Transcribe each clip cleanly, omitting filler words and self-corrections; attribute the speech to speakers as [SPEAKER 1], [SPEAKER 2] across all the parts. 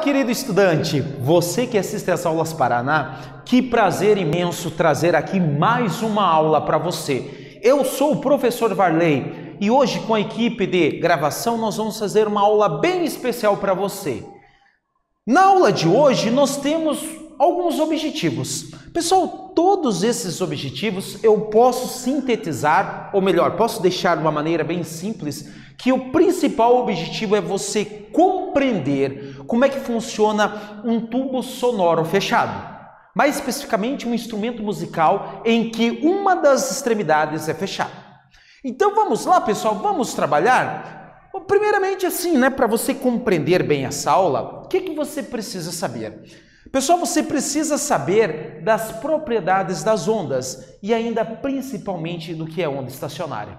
[SPEAKER 1] querido estudante, você que assiste às aulas Paraná, que prazer imenso trazer aqui mais uma aula para você. Eu sou o professor Varley e hoje com a equipe de gravação nós vamos fazer uma aula bem especial para você. Na aula de hoje nós temos alguns objetivos. Pessoal, todos esses objetivos eu posso sintetizar, ou melhor, posso deixar de uma maneira bem simples, que o principal objetivo é você compreender como é que funciona um tubo sonoro fechado. Mais especificamente, um instrumento musical em que uma das extremidades é fechada. Então vamos lá, pessoal, vamos trabalhar? Primeiramente assim, para você compreender bem essa aula, o que você precisa saber? Pessoal, você precisa saber das propriedades das ondas e ainda principalmente do que é onda estacionária.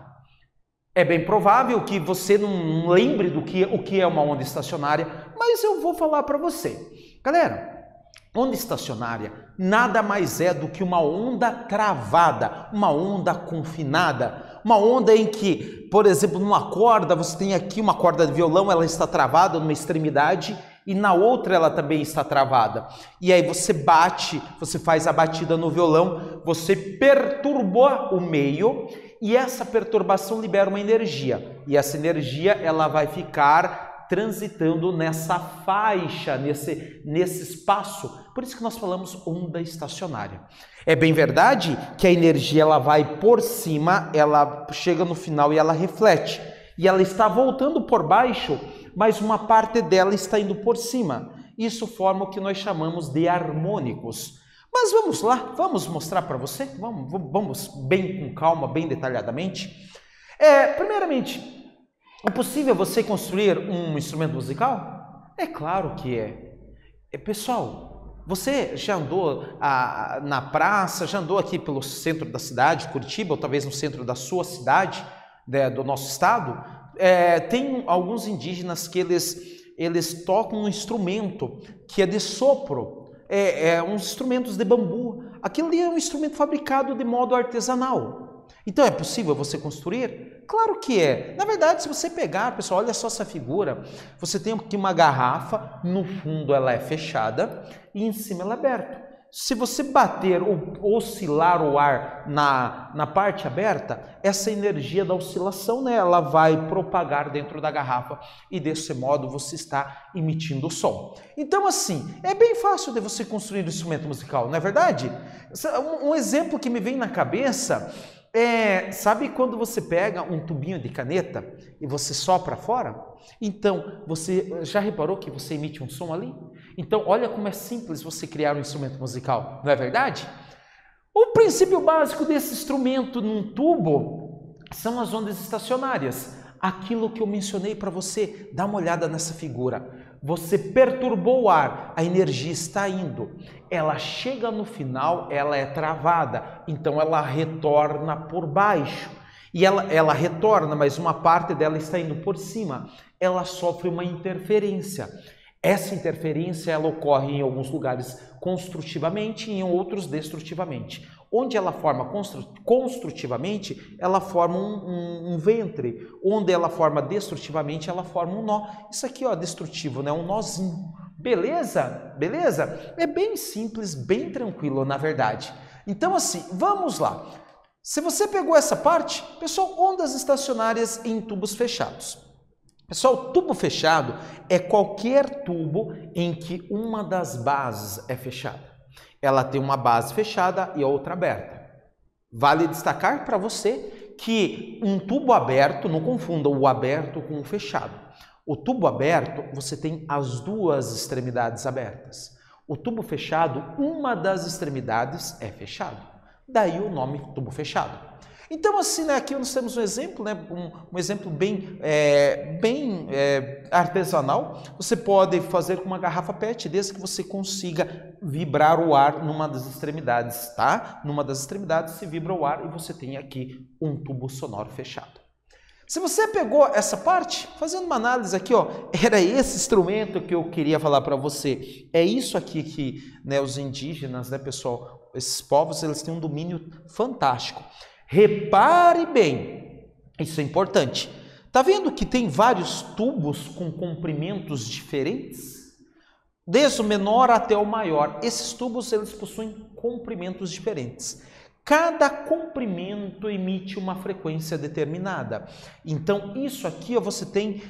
[SPEAKER 1] É bem provável que você não lembre do que é uma onda estacionária, mas eu vou falar para você. Galera, onda estacionária nada mais é do que uma onda travada, uma onda confinada, uma onda em que, por exemplo, numa corda, você tem aqui uma corda de violão, ela está travada numa extremidade e na outra ela também está travada. E aí você bate, você faz a batida no violão, você perturbou o meio e essa perturbação libera uma energia. E essa energia ela vai ficar transitando nessa faixa, nesse espaço. Por isso que nós falamos onda estacionária. É bem verdade que a energia ela vai por cima, ela chega no final e ela reflete. E ela está voltando por baixo, mas uma parte dela está indo por cima. Isso forma o que nós chamamos de harmônicos. Mas vamos lá, vamos mostrar para você, vamos bem com calma, bem detalhadamente. Primeiramente, é possível você construir um instrumento musical? É claro que é. Pessoal, você já andou na praça, já andou aqui pelo centro da cidade, Curitiba, ou talvez no centro da sua cidade, do nosso estado? Tem alguns indígenas que eles tocam um instrumento que é de sopro, uns instrumentos de bambu. Aquilo ali é um instrumento fabricado de modo artesanal. Então é possível você construir? Claro que é. Na verdade, se você pegar, pessoal, olha só essa figura, você tem aqui uma garrafa, no fundo ela é fechada e em cima ela é aberta. Se você bater ou oscilar o ar na parte aberta, essa energia da oscilação, ela vai propagar dentro da garrafa e desse modo você está emitindo o som. Então assim, é bem fácil de você construir um instrumento musical, não é verdade? Um exemplo que me vem na cabeça sabe quando você pega um tubinho de caneta e você sopra fora? Então, você já reparou que você emite um som ali? Então, olha como é simples você criar um instrumento musical, não é verdade? O princípio básico desse instrumento num tubo são as ondas estacionárias. Aquilo que eu mencionei para você, dá uma olhada nessa figura. Você perturbou o ar, a energia está indo. Ela chega no final, ela é travada, então ela retorna por baixo. E ela retorna, mas uma parte dela está indo por cima. Ela sofre uma interferência. Essa interferência ela ocorre em alguns lugares construtivamente e em outros destrutivamente. Onde ela forma construtivamente, ela forma um ventre. Onde ela forma destrutivamente, ela forma um nó. Isso aqui, destrutivo, um nozinho. Beleza? Beleza? É bem simples, bem tranquilo, na verdade. Então, assim, vamos lá. Se você pegou essa parte, pessoal, ondas estacionárias em tubos fechados. Pessoal, tubo fechado é qualquer tubo em que uma das bases é fechada. Ela tem uma base fechada e a outra aberta. Vale destacar para você que um tubo aberto, não confunda o aberto com o fechado. O tubo aberto, você tem as duas extremidades abertas. O tubo fechado, uma das extremidades é fechado. Daí o nome tubo fechado. Então assim, aqui nós temos um exemplo, um exemplo bem artesanal. Você pode fazer com uma garrafa PET, desde que você consiga vibrar o ar numa das extremidades, tá? Numa das extremidades se vibra o ar e você tem aqui um tubo sonoro fechado. Se você pegou essa parte, fazendo uma análise aqui, era esse instrumento que eu queria falar para você. É isso aqui que os indígenas, pessoal, esses povos, eles têm um domínio fantástico. Repare bem, isso é importante. Tá vendo que tem vários tubos com comprimentos diferentes? desde o menor até o maior. Esses tubos eles possuem comprimentos diferentes. Cada comprimento emite uma frequência determinada. Então, isso aqui você tem,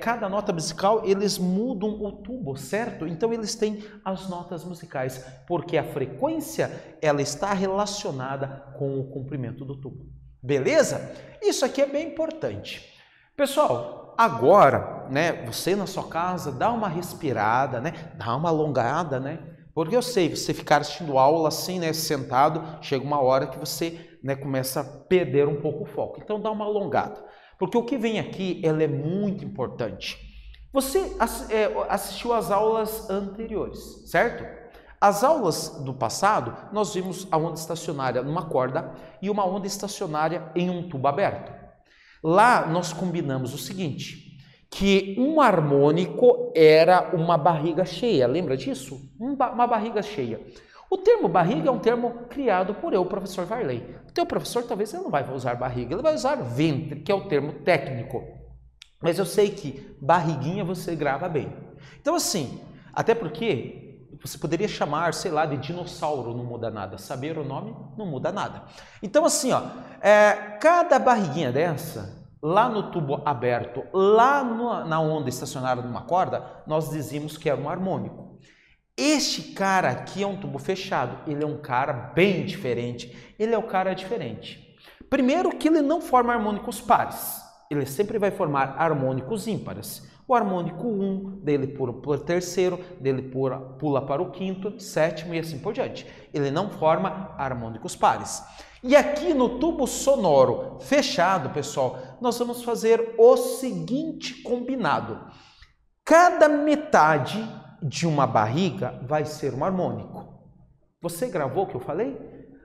[SPEAKER 1] cada nota musical, eles mudam o tubo, certo? Então, eles têm as notas musicais, porque a frequência, ela está relacionada com o comprimento do tubo. Beleza? Isso aqui é bem importante. Pessoal, agora, né, você na sua casa, dá uma respirada, né, dá uma alongada, né? Porque eu sei, você ficar assistindo aula assim, né, sentado, chega uma hora que você, né, começa a perder um pouco o foco. Então dá uma alongada. Porque o que vem aqui, ela é muito importante. Você assistiu às aulas anteriores, certo? As aulas do passado, nós vimos a onda estacionária numa corda e uma onda estacionária em um tubo aberto. Lá nós combinamos o seguinte, que um harmônico era uma barriga cheia, lembra disso? Uma barriga cheia. O termo barriga é um termo criado por eu, o professor Varley. O teu professor talvez ele não vai usar barriga, ele vai usar ventre, que é o termo técnico. Mas eu sei que barriguinha você grava bem. Então assim, até porque você poderia chamar, sei lá, de dinossauro, não muda nada. Saber o nome não muda nada. Então assim, ó, cada barriguinha dessa, lá no tubo aberto, lá na onda estacionária numa corda, nós dizíamos que era um harmônico. Este cara aqui é um tubo fechado, ele é um cara bem diferente, ele é o cara diferente. Primeiro que ele não forma harmônicos pares, ele sempre vai formar harmônicos ímpares. O harmônico 1, dele pula para o terceiro, dele pula para o quinto, sétimo e assim por diante. Ele não forma harmônicos pares. E aqui no tubo sonoro fechado, pessoal, nós vamos fazer o seguinte combinado. Cada metade de uma barriga vai ser um harmônico. Você gravou o que eu falei?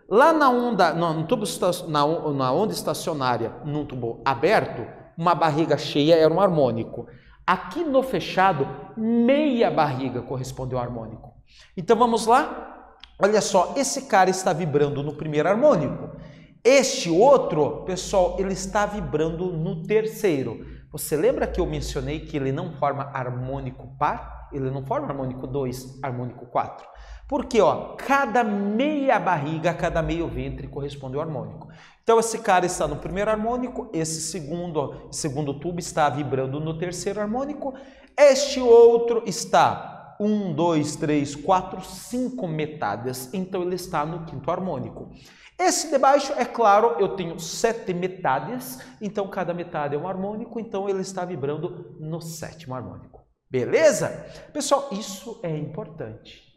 [SPEAKER 1] Lá na onda, na onda estacionária, num tubo aberto, uma barriga cheia era um harmônico. Aqui no fechado, meia barriga corresponde ao harmônico. Então vamos lá? Olha só, esse cara está vibrando no primeiro harmônico. Este outro, pessoal, ele está vibrando no terceiro. Você lembra que eu mencionei que ele não forma harmônico par? Ele não forma harmônico 2, harmônico 4. Porque, ó, cada meia barriga, cada meio ventre corresponde ao harmônico. Então, esse cara está no primeiro harmônico, esse segundo tubo está vibrando no terceiro harmônico, este outro está 1, 2, 3, 4, 5 metades, então ele está no quinto harmônico. Esse de baixo, é claro, eu tenho 7 metades, então cada metade é um harmônico, então ele está vibrando no sétimo harmônico. Beleza? Pessoal, isso é importante.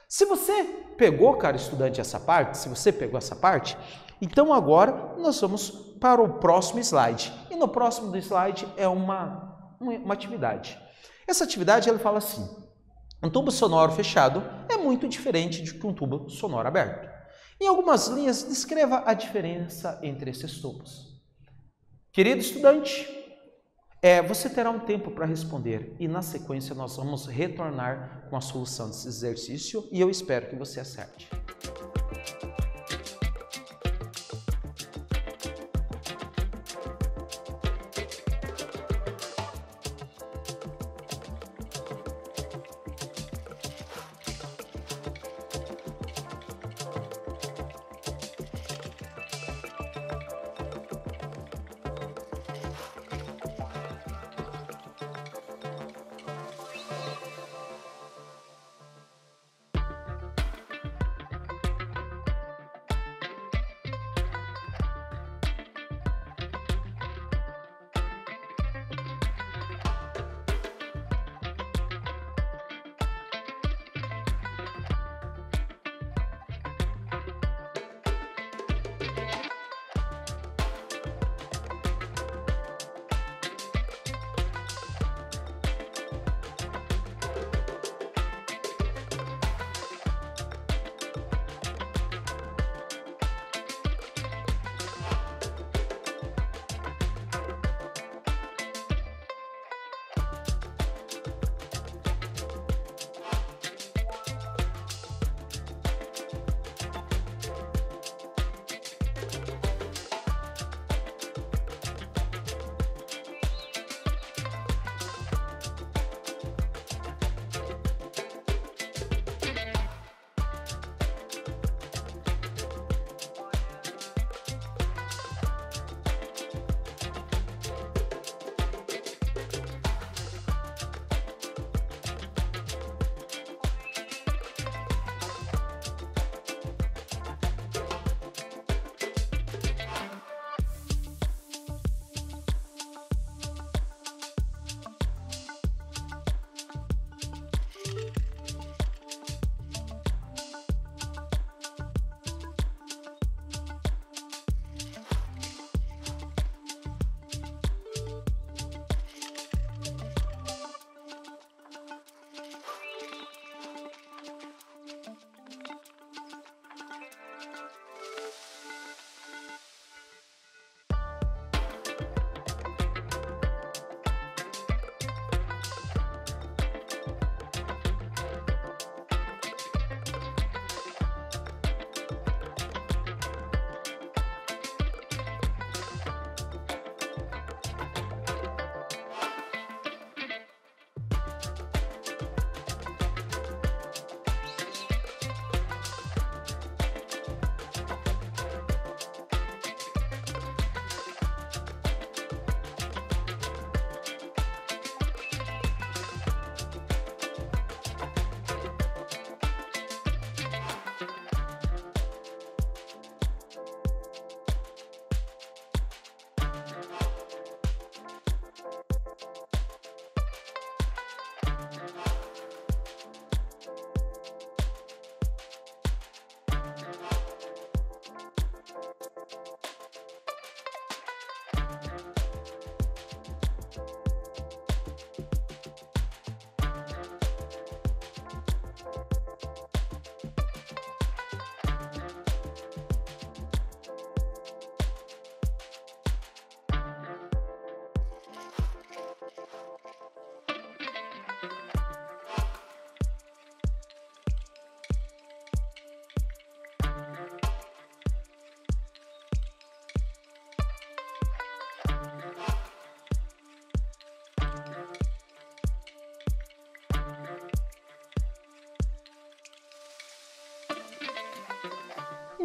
[SPEAKER 1] Se você pegou, cara estudante, essa parte, se você pegou essa parte, então agora nós vamos para o próximo slide. E no próximo slide é uma atividade. Essa atividade, ela fala assim, um tubo sonoro fechado é muito diferente de que um tubo sonoro aberto. Em algumas linhas, descreva a diferença entre esses tubos. Querido estudante, você terá um tempo para responder e na sequência nós vamos retornar com a solução desse exercício e eu espero que você acerte.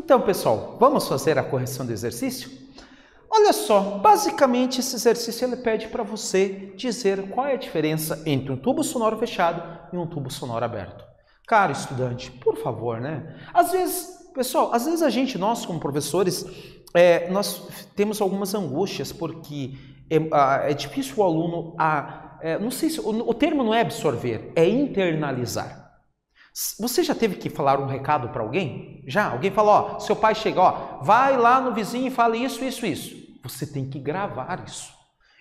[SPEAKER 1] Então, pessoal, vamos fazer a correção do exercício? Olha só, basicamente esse exercício ele pede para você dizer qual é a diferença entre um tubo sonoro fechado e um tubo sonoro aberto. Caro estudante, por favor, né? Às vezes, pessoal, nós como professores, nós temos algumas angústias porque é difícil o aluno, não sei se o termo não é absorver, é internalizar. Você já teve que falar um recado para alguém? Já? Alguém falou, ó, seu pai chega, ó, vai lá no vizinho e fala isso, isso, isso. Você tem que gravar isso.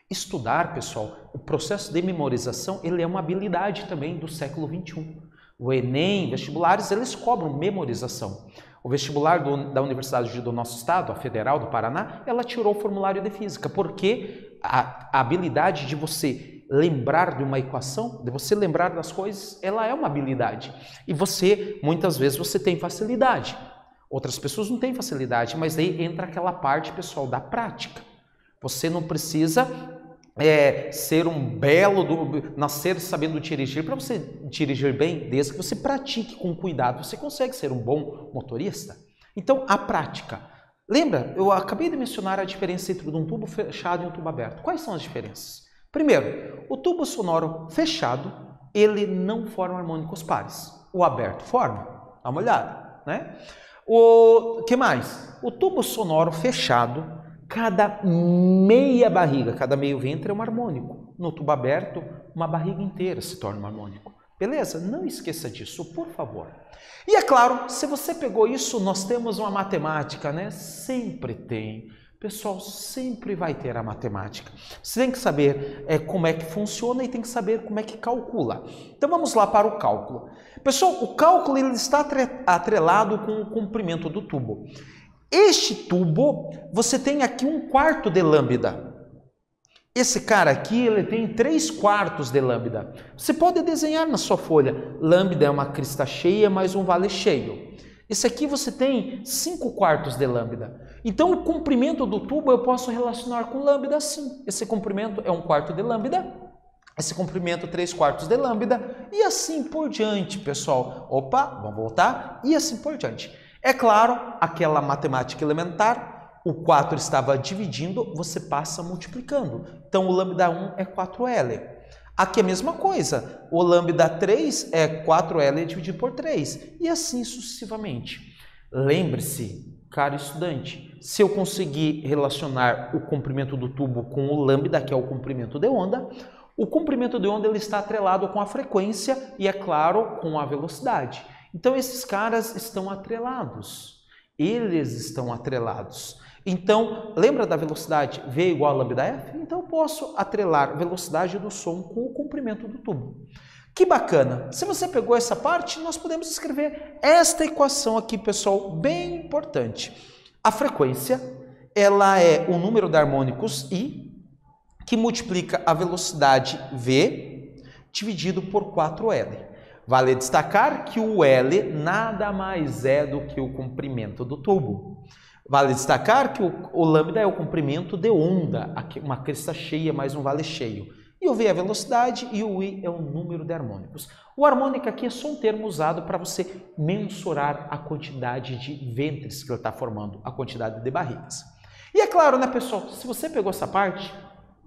[SPEAKER 1] Estudar, pessoal, o processo de memorização, ele é uma habilidade também do século XXI. O Enem, vestibulares, eles cobram memorização. O vestibular da Universidade do nosso estado, a Federal do Paraná, ela tirou o formulário de física, porque a habilidade de você lembrar de uma equação, de você lembrar das coisas, ela é uma habilidade. E muitas vezes, você tem facilidade. Outras pessoas não têm facilidade, mas aí entra aquela parte, pessoal, da prática. Você não precisa ser nascer sabendo dirigir. Para você dirigir bem, desde que você pratique com cuidado, você consegue ser um bom motorista. Então, a prática. Lembra, eu acabei de mencionar a diferença entre um tubo fechado e um tubo aberto. Quais são as diferenças? Primeiro, o tubo sonoro fechado, ele não forma harmônicos pares. O aberto forma. Dá uma olhada, né? O que mais? O tubo sonoro fechado, cada meia barriga, cada meio ventre é um harmônico. No tubo aberto, uma barriga inteira se torna um harmônico. Beleza? Não esqueça disso, por favor. E é claro, se você pegou isso, nós temos uma matemática, né? Sempre tem. Pessoal, sempre vai ter a matemática. Você tem que saber como é que funciona e tem que saber como é que calcula. Então vamos lá para o cálculo. Pessoal, o cálculo ele está atrelado com o comprimento do tubo. Este tubo, você tem aqui 1/4 de lambda. Esse cara aqui, ele tem 3/4 de lambda. Você pode desenhar na sua folha. Lambda é uma crista cheia mais um vale cheio. Esse aqui você tem 5/4 de lambda. Então, o comprimento do tubo eu posso relacionar com lambda assim. Esse comprimento é 1/4 de lambda, esse comprimento 3/4 de lambda, e assim por diante, pessoal. Opa, vamos voltar, e assim por diante. É claro, aquela matemática elementar, o 4 estava dividindo, você passa multiplicando. Então, o lambda 1 é 4L. Aqui é a mesma coisa, o lambda 3 é 4L dividido por 3, e assim sucessivamente. Lembre-se, caro estudante, se eu conseguir relacionar o comprimento do tubo com o lambda, que é o comprimento de onda, o comprimento de onda ele está atrelado com a frequência e, é claro, com a velocidade. Então, esses caras estão atrelados, eles estão atrelados. Então, lembra da velocidade V igual a lambda F? Então, eu posso atrelar a velocidade do som com o comprimento do tubo. Que bacana! Se você pegou essa parte, nós podemos escrever esta equação aqui, pessoal, bem importante. A frequência, ela é o número de harmônicos I, que multiplica a velocidade V dividido por 4L. Vale destacar que o L nada mais é do que o comprimento do tubo. Vale destacar que o lambda é o comprimento de onda, uma crista cheia mais um vale cheio. E o V é a velocidade e o I é o número de harmônicos. O harmônico aqui é só um termo usado para você mensurar a quantidade de ventres que ele está formando, a quantidade de barrigas. E é claro, né, pessoal, se você pegou essa parte,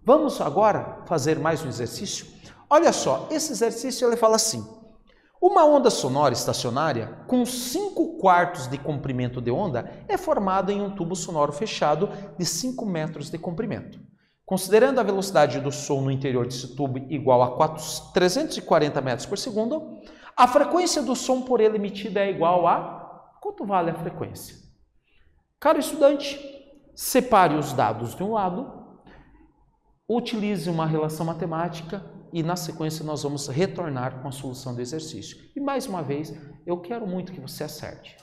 [SPEAKER 1] vamos agora fazer mais um exercício. Olha só, esse exercício ele fala assim: uma onda sonora estacionária com 5/4 de comprimento de onda é formada em um tubo sonoro fechado de 5 metros de comprimento. Considerando a velocidade do som no interior desse tubo igual a 340 metros por segundo, a frequência do som por ele emitida é igual a... Quanto vale a frequência? Caro estudante, separe os dados de um lado, utilize uma relação matemática e na sequência nós vamos retornar com a solução do exercício. E mais uma vez, eu quero muito que você acerte.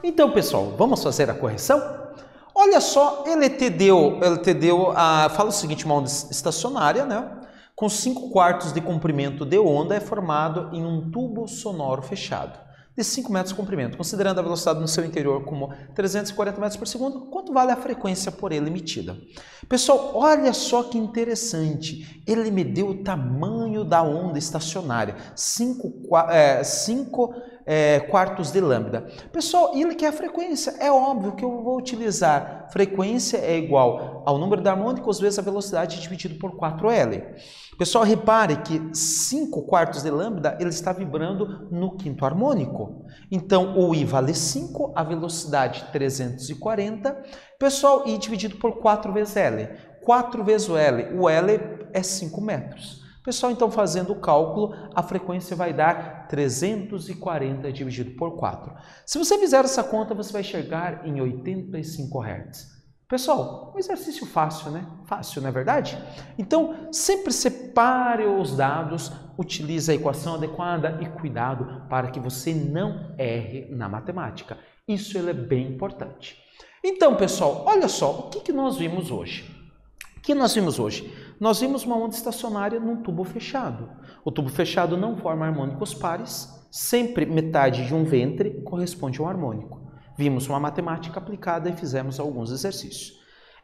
[SPEAKER 1] Então, pessoal, vamos fazer a correção? Olha só, ele te deu fala o seguinte, uma onda estacionária, né? Com 5/4 de comprimento de onda é formado em um tubo sonoro fechado de 5 metros de comprimento. Considerando a velocidade no seu interior como 340 metros por segundo, quanto vale a frequência por ele emitida? Pessoal, olha só que interessante. Ele me deu o tamanho da onda estacionária, 5/4 de lambda. Pessoal, ele quer a frequência. É óbvio que eu vou utilizar frequência é igual ao número de harmônicos vezes a velocidade dividido por 4L. Pessoal, repare que 5/4 de lambda ele está vibrando no quinto harmônico. Então, o I vale 5, a velocidade 340. Pessoal, I dividido por 4 vezes L. 4 vezes o L é 5 metros. Pessoal, então fazendo o cálculo, a frequência vai dar 340 dividido por 4. Se você fizer essa conta, você vai chegar em 85 Hz. Pessoal, um exercício fácil, né? Fácil, não é verdade? Então, sempre separe os dados, utilize a equação adequada e cuidado para que você não erre na matemática. Isso é bem importante. Então, pessoal, olha só, o que nós vimos hoje? O que nós vimos hoje? Nós vimos uma onda estacionária num tubo fechado. O tubo fechado não forma harmônicos pares, sempre metade de um ventre corresponde a um harmônico. Vimos uma matemática aplicada e fizemos alguns exercícios.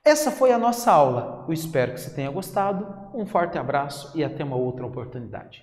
[SPEAKER 1] Essa foi a nossa aula. Eu espero que você tenha gostado. Um forte abraço e até uma outra oportunidade.